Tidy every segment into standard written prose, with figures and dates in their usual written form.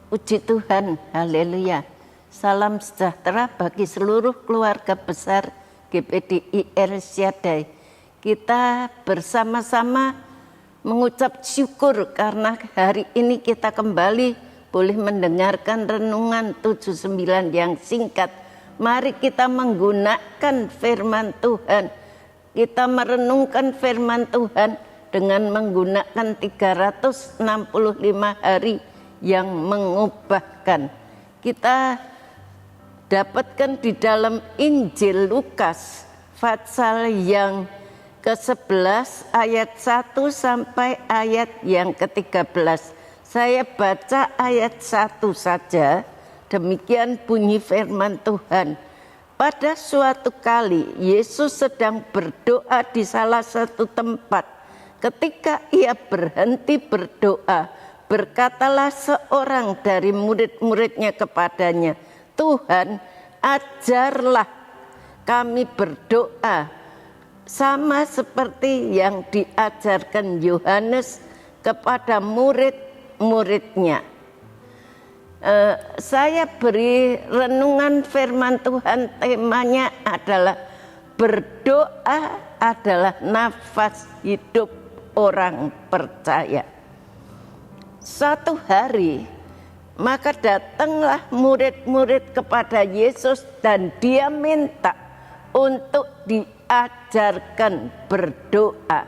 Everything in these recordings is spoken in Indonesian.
Puji Tuhan, haleluya. Salam sejahtera bagi seluruh keluarga besar GPDI RSyadai. Kita bersama-sama mengucap syukur karena hari ini kita kembali boleh mendengarkan renungan 79 yang singkat. Mari kita menggunakan firman Tuhan. Kita merenungkan firman Tuhan dengan menggunakan 365 hari yang mengubahkan. Kita dapatkan di dalam Injil Lukas pasal yang ke-11 ayat 1 sampai ayat yang ke-13. Saya baca ayat 1 saja. Demikian bunyi firman Tuhan. Pada suatu kali Yesus sedang berdoa di salah satu tempat. Ketika ia berhenti berdoa, berkatalah seorang dari murid-muridnya kepadanya, Tuhan, ajarlah kami berdoa sama seperti yang diajarkan Yohanes kepada murid-muridnya. Saya beri renungan firman Tuhan, temanya adalah berdoa adalah nafas hidup orang percaya. Suatu hari, maka datanglah murid-murid kepada Yesus dan dia minta untuk diajarkan berdoa.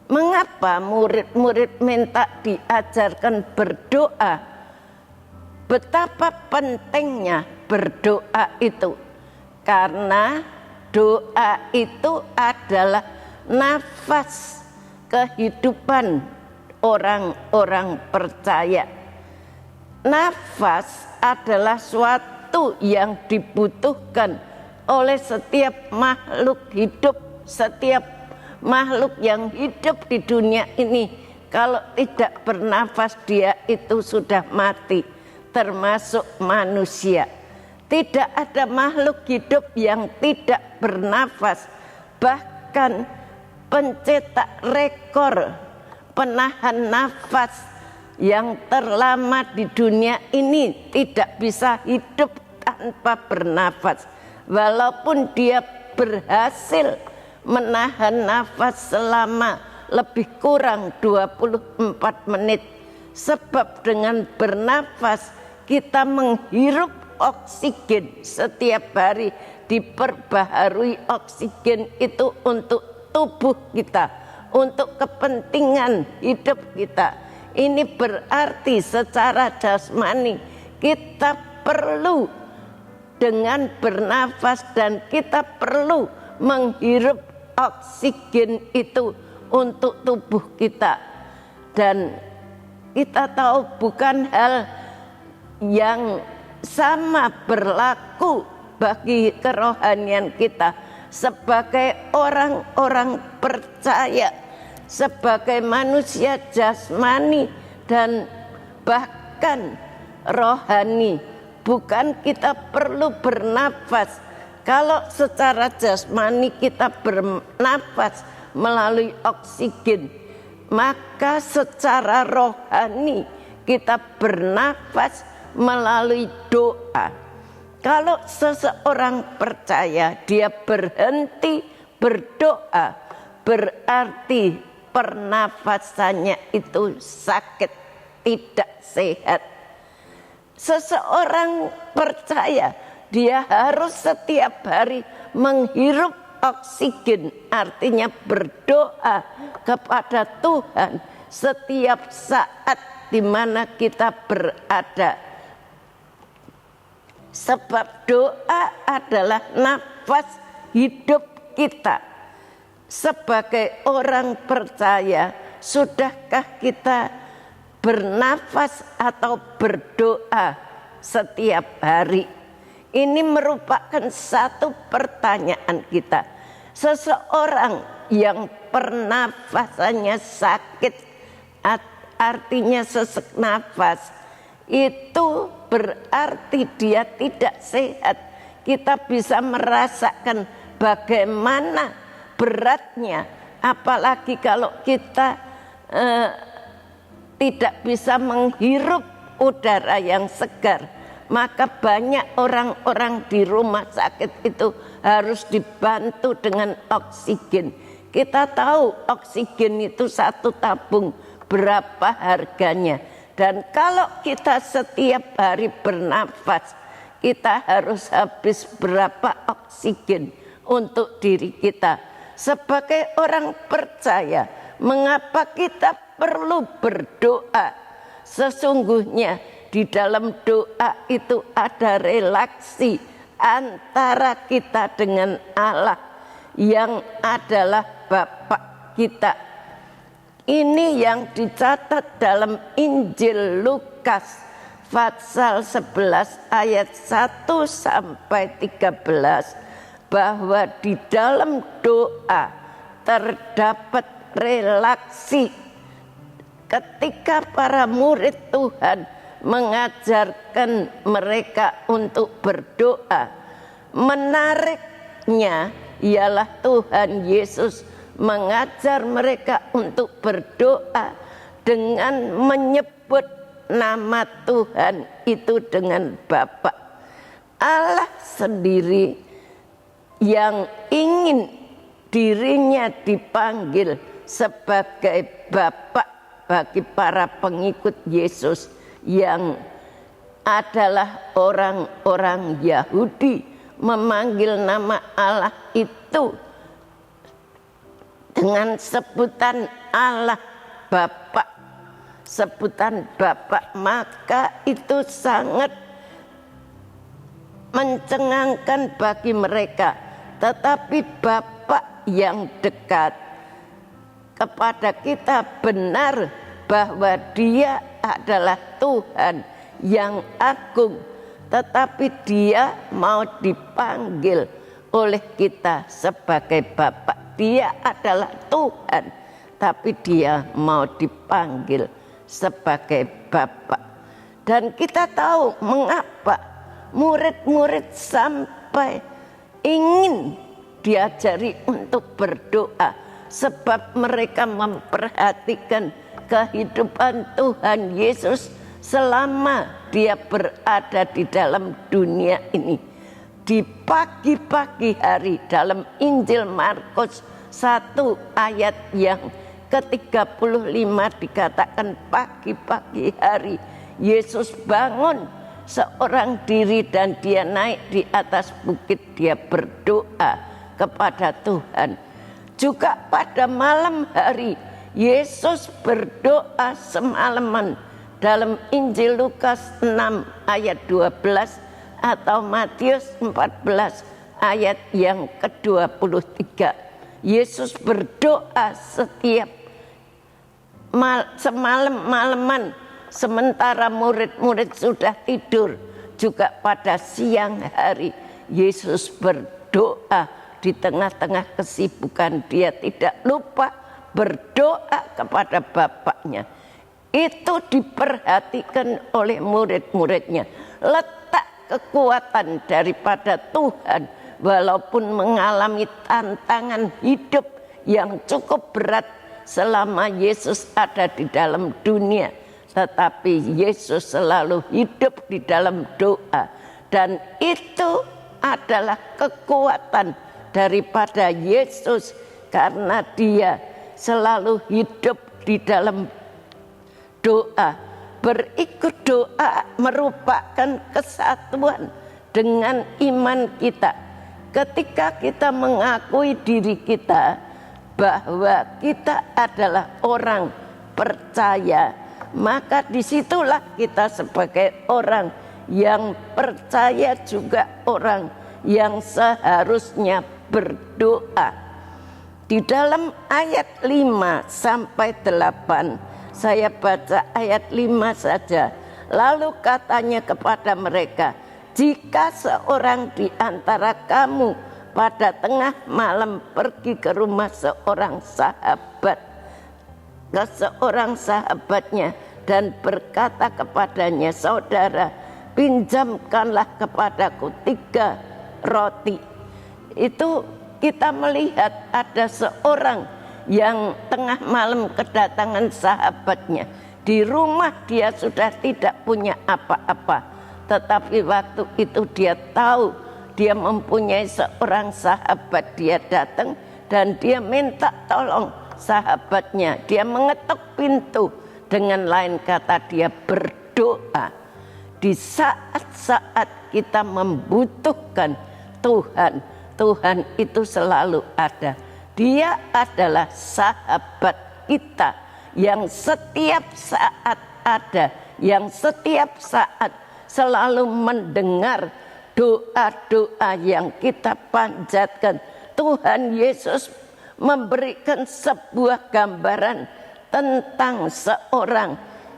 Mengapa murid-murid minta diajarkan berdoa? Betapa pentingnya berdoa itu. Karena doa itu adalah nafas kehidupan orang-orang percaya. Nafas adalah suatu yang dibutuhkan oleh setiap makhluk hidup, setiap makhluk yang hidup di dunia ini. Kalau tidak bernafas, dia itu sudah mati, termasuk manusia. Tidak ada makhluk hidup yang tidak bernafas. Bahkan pencetak rekor penahan nafas yang terlama di dunia ini tidak bisa hidup tanpa bernafas. Walaupun dia berhasil menahan nafas selama lebih kurang 24 menit. Sebab dengan bernafas kita menghirup oksigen setiap hari. Diperbaharui oksigen itu untuk tubuh kita, untuk kepentingan hidup kita. Ini berarti secara jasmani kita perlu dengan bernafas dan kita perlu menghirup oksigen itu untuk tubuh kita. Dan kita tahu bukan hal yang sama berlaku bagi kerohanian kita. Sebagai orang-orang percaya, sebagai manusia jasmani dan bahkan rohani, bukan kita perlu bernafas. Kalau secara jasmani kita bernafas melalui oksigen, maka secara rohani kita bernafas melalui doa. Kalau seseorang percaya dia berhenti berdoa, berarti pernafasannya itu sakit, tidak sehat. Seseorang percaya dia harus setiap hari menghirup oksigen, artinya berdoa kepada Tuhan setiap saat di mana kita berada. Sebab doa adalah nafas hidup kita. Sebagai orang percaya, sudahkah kita bernafas atau berdoa setiap hari? Ini merupakan satu pertanyaan kita. Seseorang yang pernafasannya sakit, artinya sesak nafas, itu berarti dia tidak sehat. Kita bisa merasakan bagaimana beratnya, apalagi kalau kita tidak bisa menghirup udara yang segar, maka banyak orang-orang di rumah sakit itu harus dibantu dengan oksigen. Kita tahu oksigen itu satu tabung berapa harganya. Dan kalau kita setiap hari bernafas, kita harus habis berapa oksigen untuk diri kita. Sebagai orang percaya, mengapa kita perlu berdoa? Sesungguhnya di dalam doa itu ada relasi antara kita dengan Allah yang adalah Bapa kita. Ini yang dicatat dalam Injil Lukas pasal 11 ayat 1 sampai 13, bahwa di dalam doa terdapat relasi. Ketika para murid Tuhan mengajarkan mereka untuk berdoa, menariknya ialah Tuhan Yesus mengajar mereka untuk berdoa dengan menyebut nama Tuhan itu dengan Bapa. Allah sendiri yang ingin dirinya dipanggil sebagai Bapa bagi para pengikut Yesus yang adalah orang-orang Yahudi, memanggil nama Allah itu dengan sebutan Allah Bapa, sebutan Bapa, maka itu sangat mencengangkan bagi mereka. Tetapi Bapa yang dekat kepada kita benar bahwa Dia adalah Tuhan yang agung, tetapi Dia mau dipanggil oleh kita sebagai Bapa. Dia adalah Tuhan, tapi Dia mau dipanggil sebagai Bapa. Dan kita tahu mengapa murid-murid sampai ingin diajari untuk berdoa, sebab mereka memperhatikan kehidupan Tuhan Yesus selama Dia berada di dalam dunia ini. Di pagi-pagi hari dalam Injil Markus 1 ayat yang ke-35 dikatakan pagi-pagi hari Yesus bangun seorang diri dan Dia naik di atas bukit, Dia berdoa kepada Tuhan. Juga pada malam hari Yesus berdoa semalaman dalam Injil Lukas 6 ayat 12 atau Matius 14 ayat yang ke-23. Yesus berdoa setiap semalam-malaman sementara murid-murid sudah tidur. Juga pada siang hari Yesus berdoa di tengah-tengah kesibukan. Dia tidak lupa berdoa kepada Bapaknya. Itu diperhatikan oleh murid-muridnya. Letak kekuatan daripada Tuhan, walaupun mengalami tantangan hidup yang cukup berat selama Yesus ada di dalam dunia, tetapi Yesus selalu hidup di dalam doa. Dan itu adalah kekuatan daripada Yesus, karena Dia selalu hidup di dalam doa. Berikut doa merupakan kesatuan dengan iman kita. Ketika kita mengakui diri kita bahwa kita adalah orang percaya, maka disitulah kita sebagai orang yang percaya juga orang yang seharusnya berdoa. Di dalam ayat 5 sampai 8, saya baca ayat 5 saja. Lalu katanya kepada mereka, jika seorang di antara kamu pada tengah malam pergi ke rumah seorang sahabat, ke seorang sahabatnya, dan berkata kepadanya, saudara, pinjamkanlah kepadaku 3 roti. Itu kita melihat ada seorang yang tengah malam kedatangan sahabatnya. Di rumah dia sudah tidak punya apa-apa, tetapi waktu itu dia tahu dia mempunyai seorang sahabat. Dia datang dan dia minta tolong sahabatnya. Dia mengetuk pintu, dengan lain kata dia berdoa. Di saat-saat kita membutuhkan Tuhan, Tuhan itu selalu ada. Dia adalah sahabat kita yang setiap saat ada, yang setiap saat selalu mendengar doa-doa yang kita panjatkan. Tuhan Yesus memberikan sebuah gambaran tentang seorang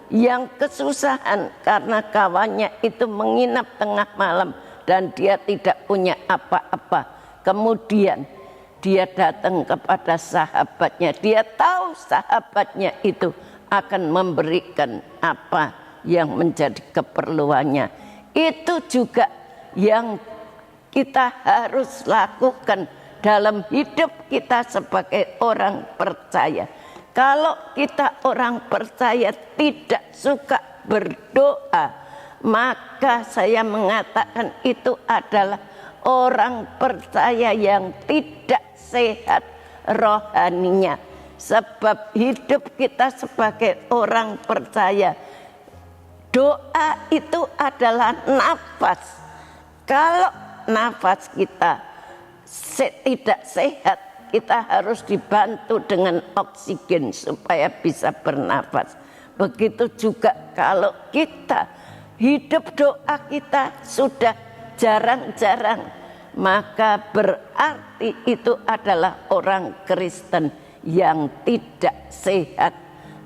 yang kesusahan karena kawannya itu menginap tengah malam dan dia tidak punya apa-apa. Kemudian dia datang kepada sahabatnya. Dia tahu sahabatnya itu akan memberikan apa yang menjadi keperluannya. Itu juga yang kita harus lakukan dalam hidup kita sebagai orang percaya. Kalau kita orang percaya tidak suka berdoa, maka saya mengatakan itu adalah orang percaya yang tidak sehat rohaninya. Sebab hidup kita sebagai orang percaya, doa itu adalah nafas. Kalau nafas kita tidak sehat, kita harus dibantu dengan oksigen supaya bisa bernafas. Begitu juga kalau kita hidup doa kita sudah jarang-jarang, maka berarti itu adalah orang Kristen yang tidak sehat.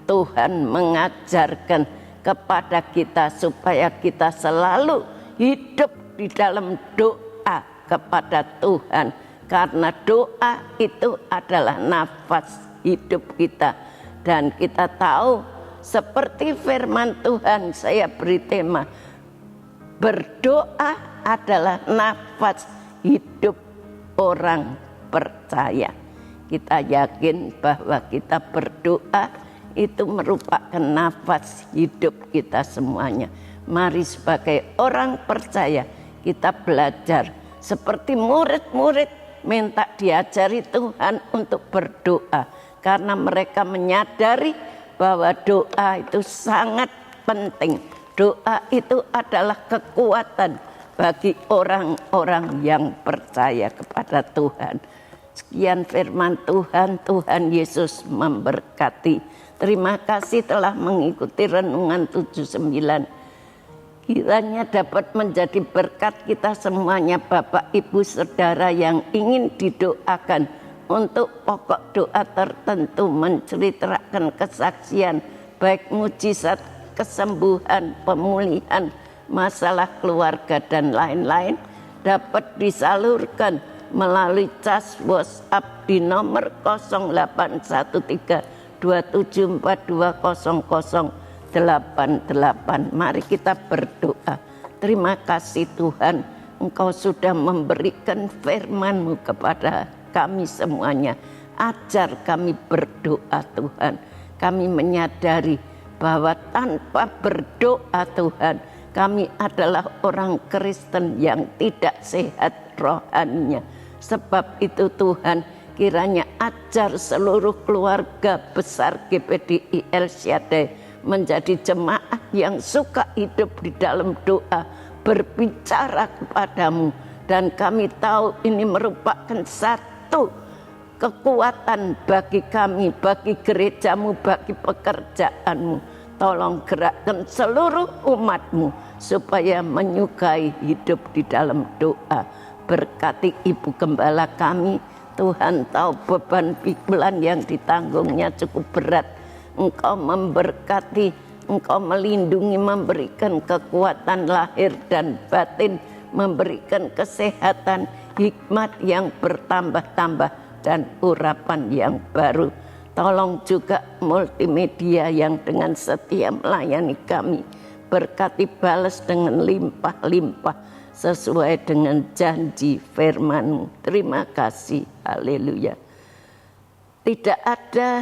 Tuhan mengajarkan kepada kita supaya kita selalu hidup di dalam doa kepada Tuhan, karena doa itu adalah nafas hidup kita. Dan kita tahu seperti firman Tuhan, saya beri tema, berdoa adalah nafas hidup orang percaya. Kita yakin bahwa kita berdoa itu merupakan nafas hidup kita semuanya. Mari sebagai orang percaya kita belajar seperti murid-murid minta diajari Tuhan untuk berdoa, karena mereka menyadari bahwa doa itu sangat penting. Doa itu adalah kekuatan bagi orang-orang yang percaya kepada Tuhan. Sekian firman Tuhan, Tuhan Yesus memberkati. Terima kasih telah mengikuti renungan 79. Kiranya dapat menjadi berkat kita semuanya, Bapak, Ibu, Saudara yang ingin didoakan untuk pokok doa tertentu, menceritakan kesaksian, baik mujizat, kesembuhan, pemulihan, masalah keluarga dan lain-lain, dapat disalurkan melalui cas WhatsApp di nomor 081327420088. Mari kita berdoa. Terima kasih Tuhan, Engkau sudah memberikan firman-Mu kepada kami semuanya. Ajar kami berdoa Tuhan. Kami menyadari bahwa tanpa berdoa Tuhan, kami adalah orang Kristen yang tidak sehat rohaninya. Sebab itu Tuhan, kiranya ajar seluruh keluarga besar GPDI El Shaddai menjadi jemaat yang suka hidup di dalam doa, berbicara kepadamu. Dan kami tahu ini merupakan satu kekuatan bagi kami, bagi gerejamu, bagi pekerjaanmu. Tolong gerakkan seluruh umatmu supaya menyukai hidup di dalam doa. Berkati Ibu Gembala kami, Tuhan tahu beban pikulan yang ditanggungnya cukup berat. Engkau memberkati, Engkau melindungi, memberikan kekuatan lahir dan batin, memberikan kesehatan, hikmat yang bertambah-tambah dan urapan yang baru. Tolong juga multimedia yang dengan setia melayani kami. Berkati, balas dengan limpah-limpah sesuai dengan janji firman-Mu. Terima kasih. Haleluya. Tidak ada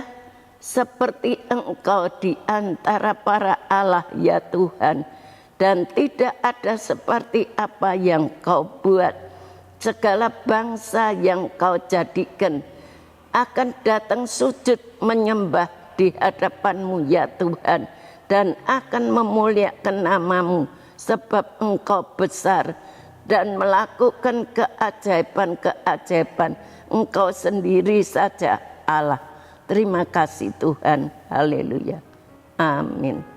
seperti Engkau di antara para Allah ya Tuhan. Dan tidak ada seperti apa yang Kau buat. Segala bangsa yang Kau jadikan akan datang sujud menyembah di hadapan-Mu ya Tuhan. Dan akan memuliakan nama-Mu, sebab Engkau besar dan melakukan keajaiban-keajaiban. Engkau sendiri saja Allah. Terima kasih Tuhan. Haleluya. Amin.